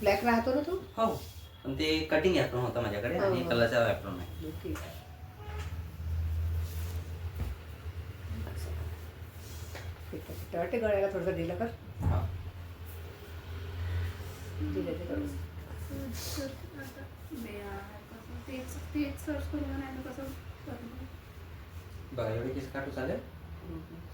Black राहतो ना तो? हो, पण ते कटिंग ॲप्रॉन होता माझ्याकडे आणि कलरचा ॲप्रॉन आहे. ठीक आहे. ठीक आहे. वाटते गळ्याला थोडंसं दिलं कर. हां, दिलं ते थोडंसं. तेच सर्च करू नाही कसं करू. बघा एवढे केस काटू चालेल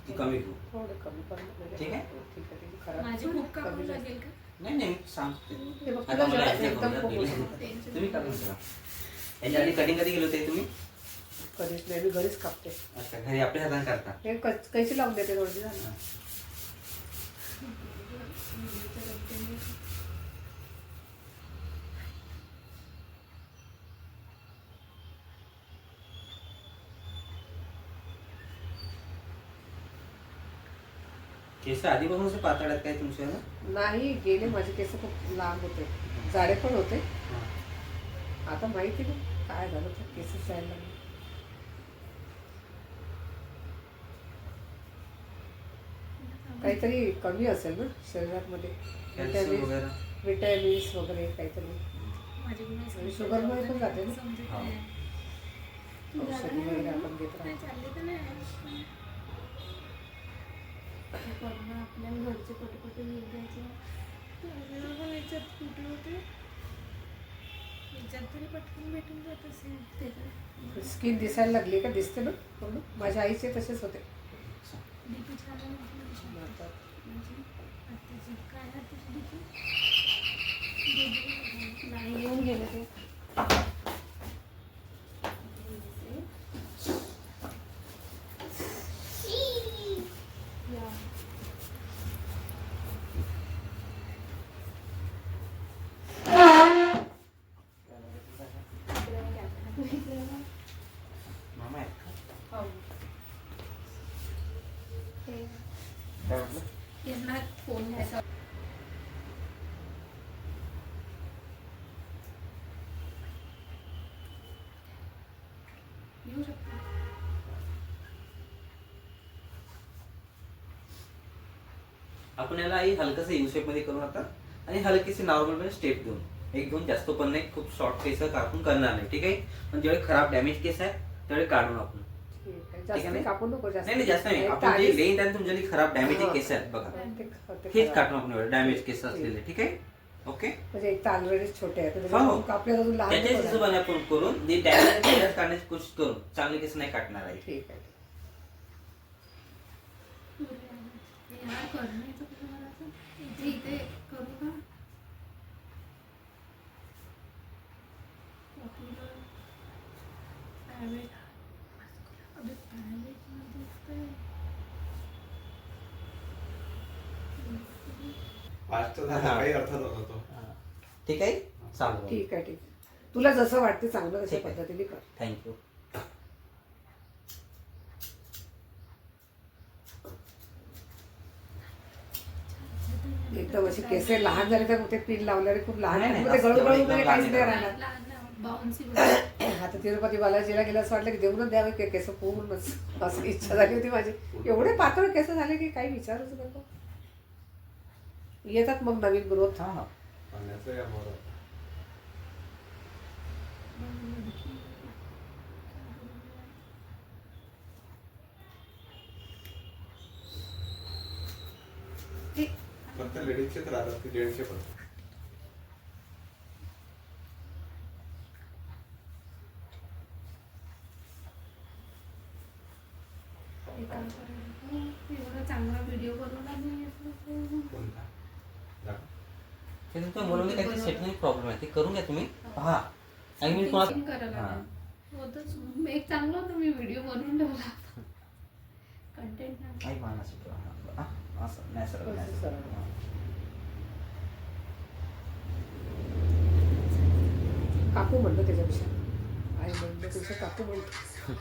की कमी घेऊ? थोडं कमी करून ठीक आहे. ठीक आहे. ठीक आहे. माझी खराब खूप कापून लागेल का? नाही नाही सांगते. ते बघ, आता तुला मला जरा यायचं एकदम आहे खूप बघूया. तुम्ही काढून ठेवा. याच्या आधी कटिंग कधी गेले होते तुम्ही? कधीच नाही, मी घरीच कापते. अच्छा, घरी आपल्या हाताने करता? हे कैची लावून देते थोडी झालं. हां. केस आधीपासून असे पातळ आहेत काय तुमच्या? नाही, गेले माझे केस खूप लांब होते, जाडे पण होते. आता माहिती नाही काय झालं, तर केसच जायला लागले. काहीतरी कमी असेल ना शरीरामध्ये, कॅल्शियम वगैरे. विटॅमिन्स वगैरे काहीतरी. आणि शुगरमुळे पण जाते ना. हां. औषधी वगैरे आपण घेत राहतो. आपल्याला घरचे कुठे कुठे घेऊन द्यायचे याच्यात कुठे होते याच्यात तरी पटकन भेटून जात असेल त्याच्यात. स्किन दिसायला लागली का? दिसते ना पूर्ण. माझ्या आईचे तसेच होते. डीपी छान आहे आता म्हणजे आत्ताची काय आत्ताची डीपी नाही येऊन गेले ते. मामा आहेत का? हो. काय म्हटलं? यांना फोन घ्यायचा. येऊ शकतो. आपण याला आई हलकसं यू शेप मध्ये करून आता आणि हलकीशी नॉर्मल मध्ये स्टेप देऊन, एक दोन जास्त पण नाही, खूप शॉर्ट केस कापून करणार नाही. ठीक आहे. पण जेवढे खराब डॅमेज केस आहे तेवढे काढून आपण. जास्त नाही? कापून नको. जास्त नाही जास्त नाही, आपण जे लेंथ आणि तुमच्या खराब डॅमेज केस आहेत बघा, हेच काढून आपण एवढे डॅमेज केस असलेले. ठीक आहे. ओके. म्हणजे एक तर ऑलरेडी छोटे आहेत, हो. आपल्याला अजून लहान त्याच्याच नाही हिशोबाने आपण करून जे डॅमेज केस काढण्याची कोशिश करून चांगले केस नाही काढणार आहे. ठीक आहे. यार करण्याचं कुठं करायचं? इथे इथे करू का? आपलं private. अबे private मध्ये दिसतंय. फास्ट झाला काही अर्थ नव्हता तो. ठीक आहे. चालू. ठीक आहे. ठीक आहे. तुला जसं वाटते चांगलं तशा ठीक आहे. पद्धतीने कर. थँक्यू. एकदम असे केस लहान झाले तर ते पिन लावल्याने खूप लहान नाही, आहे. नाही, ते गळू गळू एकदम वगैरे लहान काहीच नाही आहे. राहणार. लहान बाउन्सी. आता तिरुपती बालाजीला गेलं असं वाटलं की देऊनच द्यावे की केस पूर्णच, असं इच्छा झाली होती माझी. एवढे पातळ केस झाले की काही विचारूच नको. येतात मग नवीन ग्रोथ. हां हां. पाण्याचं या मोर. फक्त लेडीजचेच राहतात की जेंट्सचे पण? एवढा चांगला व्हिडिओ बनवला मी. कोणता? दाखव. ते तुमच्या मुलांनी काहीतरी सेटिंग प्रॉब्लेम आहे, ते करून घ्या तुम्ही. पहा आणि मी तुम्हाला हां. होतच. एक चांगला होता, मी व्हिडिओ बनवून ठेवला कंटेंट नाही. आई मान असं ठेवा. हां, असं नॅचरल काकू म्हणतो त्याच्यापेक्षा, आई म्हणतो त्यापेक्षा काकू म्हणतो.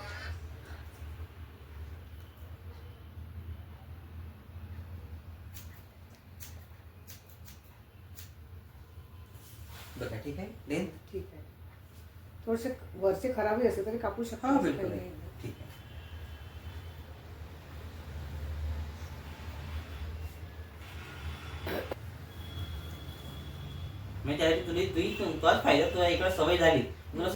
बघा. ठीक आहे. लेंथ. ठीक आहे. थोडेसे वरचे खराबही असते तरी कापू शकतो. हां असं बिलकुल काही आहे. नाही. ठीक आहे. मी त्यासाठी तुला फायदा तुला इकडे सवय झाली तुला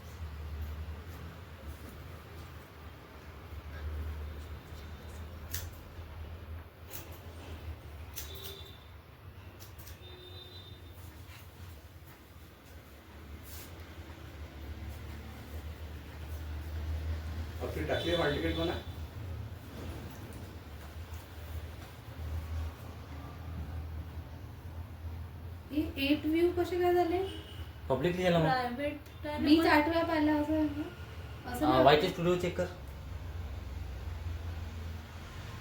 आपली टाकली हॉल तिकीट म्हणा. हे 8 व्ह्यू कसे काय झाले? पब्लिकली झाला मग प्रायव्हेट मी 8 वेळा पाहिला असं असं नाही. वायटी स्टुडिओ चेक कर.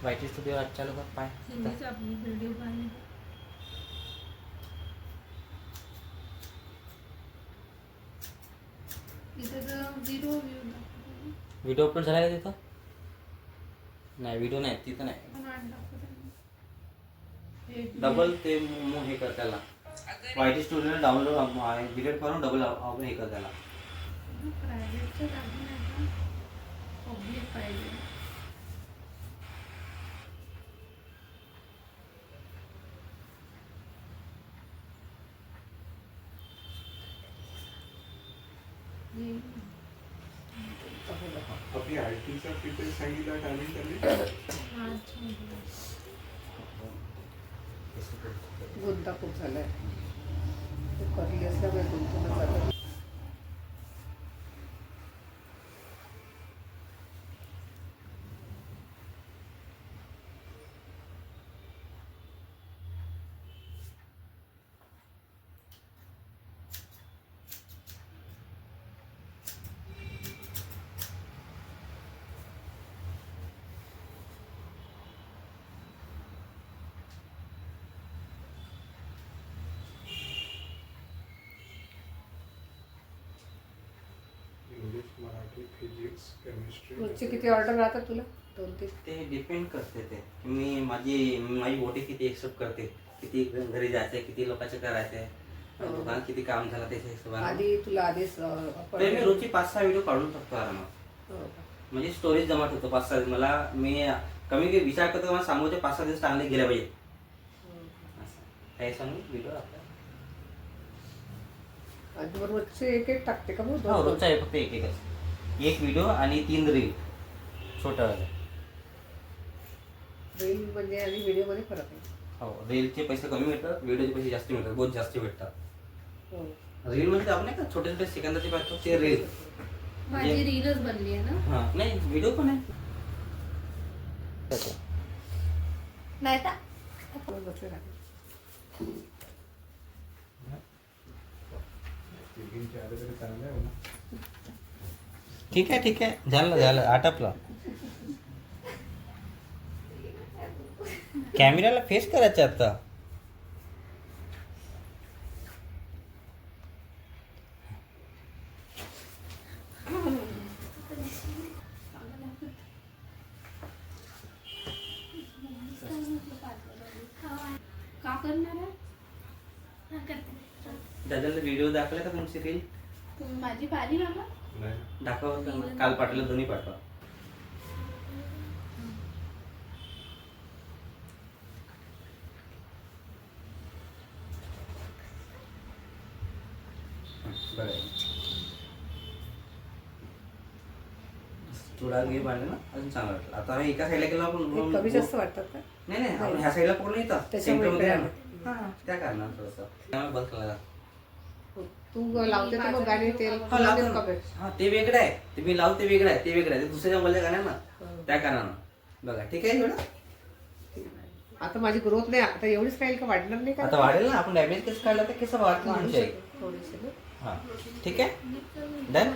वायटी स्टुडिओ आजच्या लोक पाय हिंदीच आपली व्हिडिओ पाहिली. इथे तर 0 व्ह्यू दाखवतो. व्हिडिओ अपलोड झाला का तिथं? नाही व्हिडिओ नाही तिथं नाही. पण आठ दाखवतो. डबल ते हे कर त्याला वायटी स्टुडिओ डाउनलोड डिलीट करून डबल हे कर त्याला. प्रायव्हेटचं जागी नाही का? पब्लिक पाहिजे. आपली आयटीचा तिथे सांगितलं टायमिंग त्यांनी. गुंता खूप झालाय. ते करली असल्यामुळे गुंतूनच जातं. English, Marathi, physics, chemistry. रोजचे किती ऑर्डर राहतात तुला? 2-3? ते डिपेंड करते ते की मी माझी बॉडी किती एक्सेप्ट करते, किती घरी जायचंय, किती लोकांचे करायचंय, दुकानात किती काम झालं त्याच्या हिशोबाने. आधी तुला आधीच तरी मी रोजची 5-6 व्हिडिओ काढून टाकतो आरामात. हो. म्हणजे स्टोरेज जमा होतो 5-6 दिवस. मला मी कमी विचार करतो मला सांगूचे 5-6 दिवस चांगले गेले पाहिजे असं काही सांगू व्हिडिओ आपला. आणि मग रोजचे एक टाकते का मग? हो रोजचा आहे फक्त एकच. एक व्हिडिओ आणि 3 रील छोटा वाला. रील म्हणजे आणि व्हिडिओ मध्ये फरक आहे. हो रीलचे पैसे कमी मिळतात, व्हिडिओचे पैसे जास्त मिळतात, बहुत जास्त भेटतात. हो. रील म्हणजे आपण नाही का छोटे छोटे सेकंदाचे पाहतो ते रील. माझी रीलच बनली आहे ना. हा नाही व्हिडिओ पण आहे. नाही का? बसले राहते. तिघींचे आले तरी चांगलं आहे म्हणा. ठीक आहे ठीक आहे झालं आटपलं. कॅमेराला फेस करायचं आता. का करणार आहे? दादाला व्हिडिओ दाखवला का तुमची रील? तुम्ही माझी पाहिली बाबा? नाही. दाखवा काल पाठवलं, दोन्ही पाठवा. बघा थोडा घे बांधलं ना अजून चांगलं वाटलं. आता हे एका साईडला केलं हे आपण कमी जास्त वाटतात का? नाही आपण ह्या साईडला पूर्ण येतात त्याच्यामुळे सेंटरमध्ये इकडे आहे ना. हा त्या कारणात थोडंसं त्यामुळे बंद केला. तू लावते तर मग गाणी ते हा लावतो. हा ते वेगळं आहे, ते मी लावू ते वेगळं आहे, ते वेगळं आहे, ते दुसऱ्या बोलल्या गाण्या ना त्या कारणानं. बघा ठीक आहे एवढं. आता माझी ग्रोथ नाही, आता एवढीच राहील का? वाढणार नाही का? आता वाढेल ना. आपण डॅमेज केस काढला तर केस वाढतील तुमचे. थोडीशी ना. हा ठीक आहे डन.